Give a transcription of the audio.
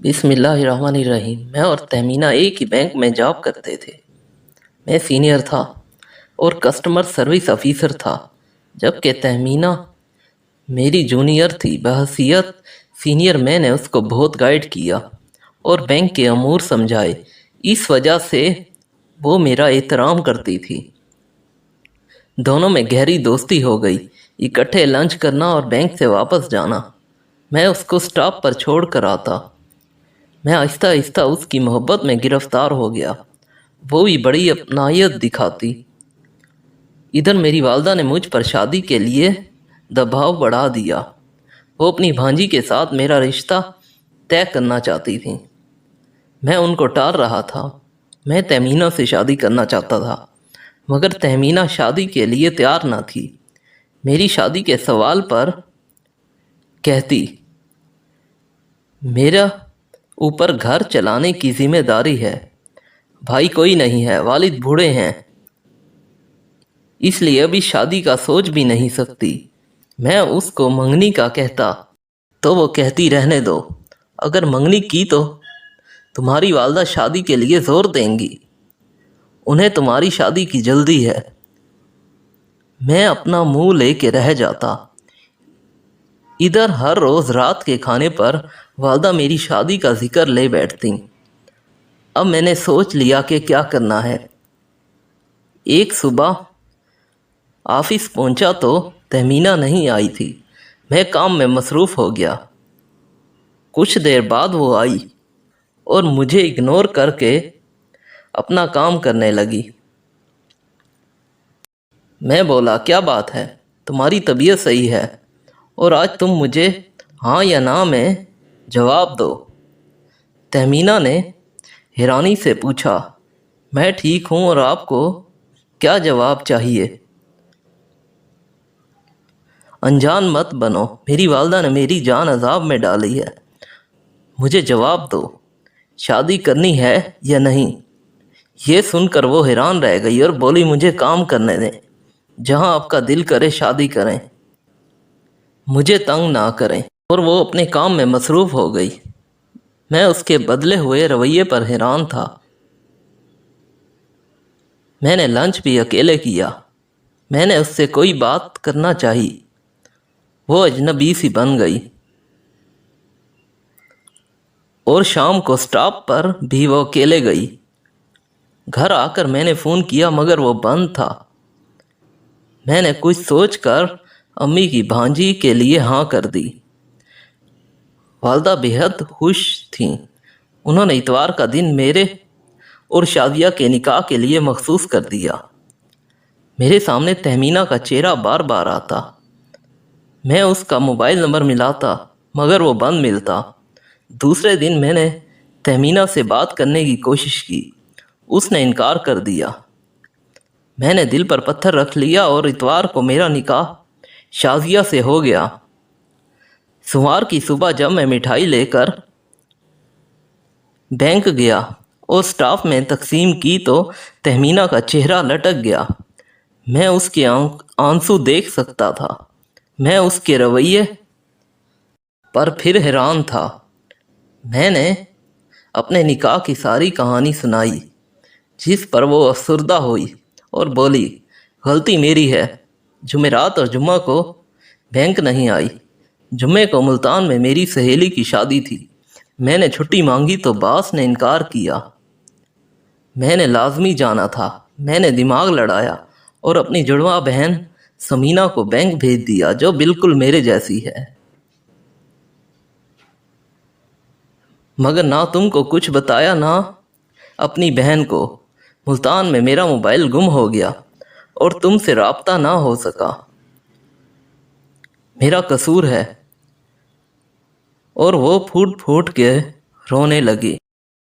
بسم اللہ الرحمن الرحیم۔ میں اور تہمینہ ایک ہی بینک میں جاب کرتے تھے۔ میں سینئر تھا اور کسٹمر سروس آفیسر تھا، جبکہ تہمینہ میری جونیئر تھی۔ بحیثیت سینئر میں نے اس کو بہت گائیڈ کیا اور بینک کے امور سمجھائے۔ اس وجہ سے وہ میرا احترام کرتی تھی۔ دونوں میں گہری دوستی ہو گئی، اکٹھے لنچ کرنا اور بینک سے واپس جانا۔ میں اس کو سٹاپ پر چھوڑ کر آتا۔ میں آہستہ آہستہ اس کی محبت میں گرفتار ہو گیا۔ وہ بھی بڑی اپنائیت دکھاتی۔ ادھر میری والدہ نے مجھ پر شادی کے لیے دباؤ بڑھا دیا۔ وہ اپنی بھانجی کے ساتھ میرا رشتہ طے کرنا چاہتی تھیں۔ میں ان کو ٹال رہا تھا۔ میں تہمینہ سے شادی کرنا چاہتا تھا، مگر تہمینہ شادی کے لیے تیار نہ تھی۔ میری شادی کے سوال پر کہتی، میرا اوپر گھر چلانے کی ذمہ داری ہے، بھائی کوئی نہیں ہے، والد بوڑھے ہیں، اس لیے ابھی شادی کا سوچ بھی نہیں سکتی۔ میں اس کو منگنی کا کہتا تو وہ کہتی، رہنے دو، اگر منگنی کی تو تمہاری والدہ شادی کے لیے زور دیں گی، انہیں تمہاری شادی کی جلدی ہے۔ میں اپنا منہ لے کے رہ جاتا۔ ادھر ہر روز رات کے کھانے پر والدہ میری شادی کا ذکر لے بیٹھتی۔ اب میں نے سوچ لیا کہ کیا کرنا ہے۔ ایک صبح آفس پہنچا تو تہمینہ نہیں آئی تھی۔ میں کام میں مصروف ہو گیا۔ کچھ دیر بعد وہ آئی اور مجھے اگنور کر کے اپنا کام کرنے لگی۔ میں بولا، کیا بات ہے، تمہاری طبیعت صحیح ہے اور آج تم مجھے ہاں یا نہ میں جواب دو۔ تہمینہ نے حیرانی سے پوچھا، میں ٹھیک ہوں اور آپ کو کیا جواب چاہیے؟ انجان مت بنو، میری والدہ نے میری جان عذاب میں ڈالی ہے، مجھے جواب دو، شادی کرنی ہے یا نہیں؟ یہ سن کر وہ حیران رہ گئی اور بولی، مجھے کام کرنے دیں، جہاں آپ کا دل کرے شادی کریں، مجھے تنگ نہ کریں۔ اور وہ اپنے کام میں مصروف ہو گئی۔ میں اس کے بدلے ہوئے رویے پر حیران تھا۔ میں نے لنچ بھی اکیلے کیا۔ میں نے اس سے کوئی بات کرنا چاہی، وہ اجنبی سی بن گئی۔ اور شام کو سٹاپ پر بھی وہ اکیلے گئی۔ گھر آ کر میں نے فون کیا مگر وہ بند تھا۔ میں نے کچھ سوچ کر امی کی بھانجی کے لیے ہاں کر دی۔ والدہ بے حد خوش تھیں۔ انہوں نے اتوار کا دن میرے اور شادیہ کے نکاح کے لیے مخصوص کر دیا۔ میرے سامنے تہمینہ کا چہرہ بار بار آتا۔ میں اس کا موبائل نمبر ملاتا مگر وہ بند ملتا۔ دوسرے دن میں نے تہمینہ سے بات کرنے کی کوشش کی، اس نے انکار کر دیا۔ میں نے دل پر پتھر رکھ لیا اور اتوار کو میرا نکاح شازیہ سے ہو گیا۔ سوموار کی صبح جب میں مٹھائی لے کر بینک گیا اور سٹاف میں تقسیم کی تو تہمینہ کا چہرہ لٹک گیا۔ میں اس کے آنسو دیکھ سکتا تھا۔ میں اس کے رویے پر پھر حیران تھا۔ میں نے اپنے نکاح کی ساری کہانی سنائی، جس پر وہ افسردہ ہوئی اور بولی، غلطی میری ہے، جمعرات اور جمعہ کو بینک نہیں آئی۔ جمعے کو ملتان میں میری سہیلی کی شادی تھی۔ میں نے چھٹی مانگی تو باس نے انکار کیا۔ میں نے لازمی جانا تھا۔ میں نے دماغ لڑایا اور اپنی جڑواں بہن سمینہ کو بینک بھیج دیا، جو بالکل میرے جیسی ہے۔ مگر نہ تم کو کچھ بتایا نہ اپنی بہن کو۔ ملتان میں میرا موبائل گم ہو گیا اور تم سے رابطہ نہ ہو سکا۔ میرا قصور ہے۔ اور وہ پھوٹ پھوٹ کے رونے لگی۔